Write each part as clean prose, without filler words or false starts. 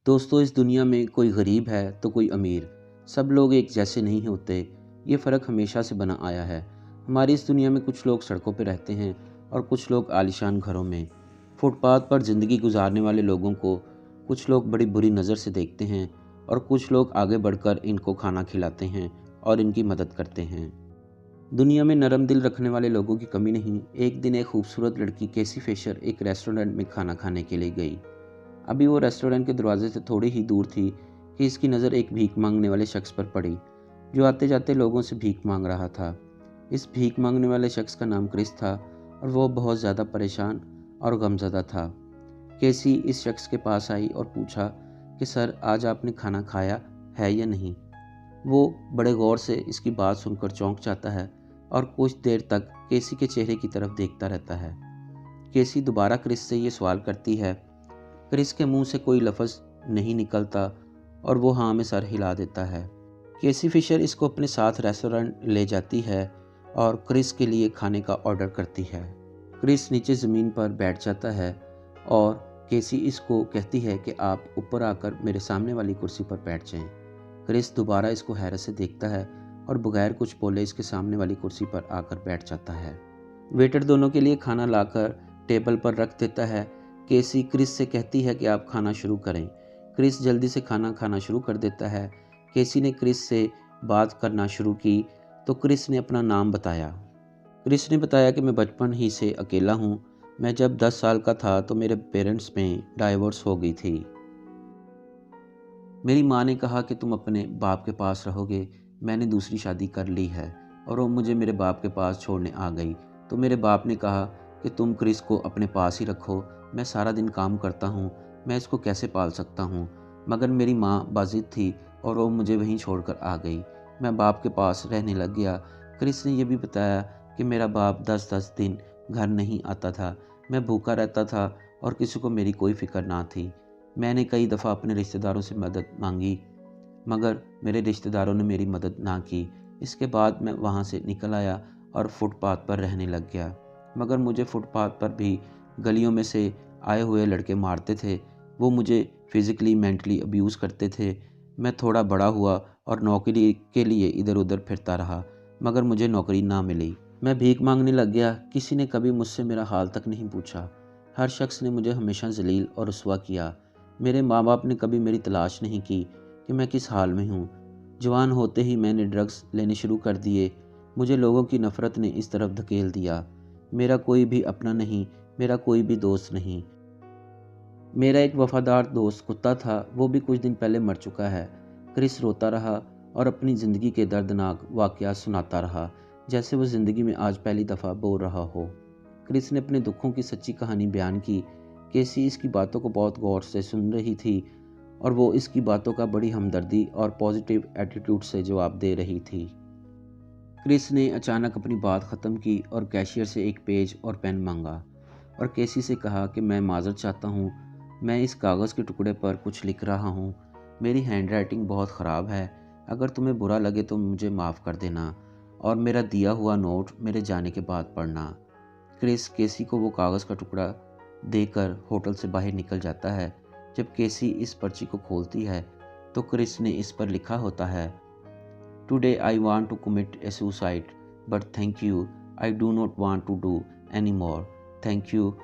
दोस्तों, इस दुनिया में कोई गरीब है तो कोई अमीर। सब लोग एक जैसे नहीं होते। ये फ़र्क हमेशा से बना आया है। हमारी इस दुनिया में कुछ लोग सड़कों पर रहते हैं और कुछ लोग आलीशान घरों में। फुटपाथ पर ज़िंदगी गुजारने वाले लोगों को कुछ लोग बड़ी बुरी नज़र से देखते हैं और कुछ लोग आगे बढ़कर इनको खाना खिलाते हैं और इनकी मदद करते हैं। दुनिया में नरम दिल रखने वाले लोगों की कमी नहीं। एक दिन एक खूबसूरत लड़की केसी फिशर एक रेस्टोरेंट में खाना खाने के लिए गई। अभी वो रेस्टोरेंट के दरवाजे से थोड़ी ही दूर थी कि इसकी नज़र एक भीख मांगने वाले शख्स पर पड़ी, जो आते जाते लोगों से भीख मांग रहा था। इस भीख मांगने वाले शख्स का नाम क्रिस था और वो बहुत ज़्यादा परेशान और गमज़दा था। केसी इस शख्स के पास आई और पूछा कि सर, आज आपने खाना खाया है या नहीं। वो बड़े गौर से इसकी बात सुनकर चौंक जाता है और कुछ देर तक केसी के चेहरे की तरफ देखता रहता है। केसी दोबारा क्रिस से ये सवाल करती है। क्रिस के मुंह से कोई लफ्ज़ नहीं निकलता और वो हाँ में सर हिला देता है। केसी फिशर इसको अपने साथ रेस्टोरेंट ले जाती है और क्रिस के लिए खाने का ऑर्डर करती है। क्रिस नीचे ज़मीन पर बैठ जाता है और केसी इसको कहती है कि आप ऊपर आकर मेरे सामने वाली कुर्सी पर बैठ जाएं। क्रिस दोबारा इसको हैरत से देखता है और बगैर कुछ बोले इसके सामने वाली कुर्सी पर आकर बैठ जाता है। वेटर दोनों के लिए खाना लाकर टेबल पर रख देता है। केसी क्रिस से कहती है कि आप खाना शुरू करें। क्रिस जल्दी से खाना खाना शुरू कर देता है। केसी ने क्रिस से बात करना शुरू की तो क्रिस ने अपना नाम बताया। क्रिस ने बताया कि मैं बचपन ही से अकेला हूँ। मैं जब 10 साल का था तो मेरे पेरेंट्स में डाइवोर्स हो गई थी। मेरी माँ ने कहा कि तुम अपने बाप के पास रहोगे। मैंने दूसरी शादी कर ली है और वो मुझे मेरे बाप के पास छोड़ने आ गई। तो मेरे बाप ने कहा कि तुम क्रिस को अपने पास ही रखो। मैं सारा दिन काम करता हूँ, मैं इसको कैसे पाल सकता हूँ। मगर मेरी माँ बाजिद थी और वो मुझे वहीं छोड़कर आ गई। मैं बाप के पास रहने लग गया। क्रिस ने यह भी बताया कि मेरा बाप 10-10 दिन घर नहीं आता था। मैं भूखा रहता था और किसी को मेरी कोई फिक्र ना थी। मैंने कई दफ़ा अपने रिश्तेदारों से मदद मांगी, मगर मेरे रिश्तेदारों ने मेरी मदद ना की। इसके बाद मैं वहाँ से निकल आया और फुटपाथ पर रहने लग गया। मगर मुझे फुटपाथ पर भी गलियों में से आए हुए लड़के मारते थे। वो मुझे फिज़िकली मेंटली अब्यूज़ करते थे। मैं थोड़ा बड़ा हुआ और नौकरी के लिए इधर उधर फिरता रहा, मगर मुझे नौकरी ना मिली। मैं भीख मांगने लग गया। किसी ने कभी मुझसे मेरा हाल तक नहीं पूछा। हर शख्स ने मुझे हमेशा जलील और रुसवा किया। मेरे माँ बाप ने कभी मेरी तलाश नहीं की कि मैं किस हाल में हूँ। जवान होते ही मैंने ड्रग्स लेने शुरू कर दिए। मुझे लोगों की नफ़रत ने इस तरफ धकेल दिया। मेरा कोई भी अपना नहीं, मेरा कोई भी दोस्त नहीं। मेरा एक वफ़ादार दोस्त कुत्ता था, वो भी कुछ दिन पहले मर चुका है। क्रिस रोता रहा और अपनी ज़िंदगी के दर्दनाक वाक़यात सुनाता रहा, जैसे वो ज़िंदगी में आज पहली दफ़ा बोल रहा हो। क्रिस ने अपने दुखों की सच्ची कहानी बयान की। केसी इसकी बातों को बहुत गौर से सुन रही थी और वो इसकी बातों का बड़ी हमदर्दी और पॉजिटिव एटीट्यूड से जवाब दे रही थी। क्रिस ने अचानक अपनी बात ख़त्म की और कैशियर से एक पेज और पेन मांगा और केसी से कहा कि मैं माज़रत चाहता हूँ, मैं इस कागज़ के टुकड़े पर कुछ लिख रहा हूँ। मेरी हैंडराइटिंग बहुत ख़राब है। अगर तुम्हें बुरा लगे तो मुझे माफ़ कर देना और मेरा दिया हुआ नोट मेरे जाने के बाद पढ़ना। क्रिस केसी को वो कागज़ का टुकड़ा देकर होटल से बाहर निकल जाता है। जब केसी इस पर्ची को खोलती है तो क्रिस ने इस पर लिखा होता है, today I want to commit a suicide but thank you, I do not want to do any more, thank you.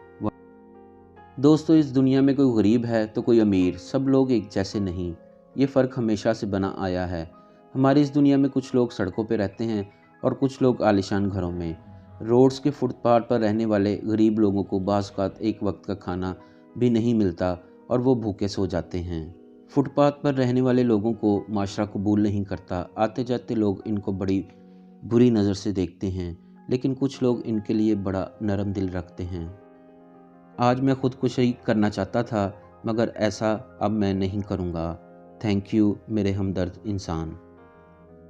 दोस्तों, इस दुनिया में कोई गरीब है तो कोई अमीर। सब लोग एक जैसे नहीं। ये फ़र्क हमेशा से बना आया है। हमारी इस दुनिया में कुछ लोग सड़कों पर रहते हैं और कुछ लोग आलीशान घरों में। रोड्स के फुटपाथ पर रहने वाले गरीब लोगों को बाज़ औक़ात एक वक्त का खाना भी नहीं मिलता और वो भूखे सो जाते हैं। फुटपाथ पर रहने वाले लोगों को माशरा कबूल नहीं करता। आते जाते लोग इनको बड़ी बुरी नज़र से देखते हैं, लेकिन कुछ लोग इनके लिए बड़ा नरम दिल रखते हैं। आज मैं खुदकुशी करना चाहता था, मगर ऐसा अब मैं नहीं करूँगा। थैंक यू मेरे हमदर्द इंसान।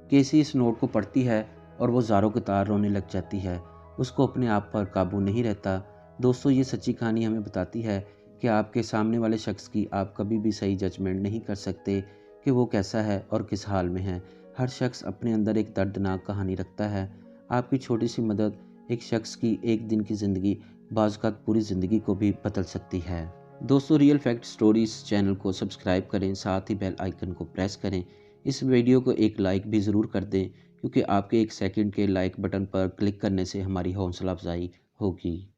केसी इस नोट को पढ़ती है और वो ज़ारों की तार रोने लग जाती है। उसको अपने आप पर काबू नहीं रहता। दोस्तों, ये सच्ची कहानी हमें बताती है कि आपके सामने वाले शख्स की आप कभी भी सही जजमेंट नहीं कर सकते कि वो कैसा है और किस हाल में है। हर शख्स अपने अंदर एक दर्दनाक कहानी रखता है। आपकी छोटी सी मदद एक शख्स की एक दिन की ज़िंदगी बाज़-औक़ात पूरी ज़िंदगी को भी बदल सकती है। दोस्तों, रियल फैक्ट स्टोरीज चैनल को सब्सक्राइब करें, साथ ही बेल आइकन को प्रेस करें। इस वीडियो को एक लाइक भी ज़रूर कर दें, क्योंकि आपके 1 सेकंड के लाइक बटन पर क्लिक करने से हमारी हौसला अफजाई होगी।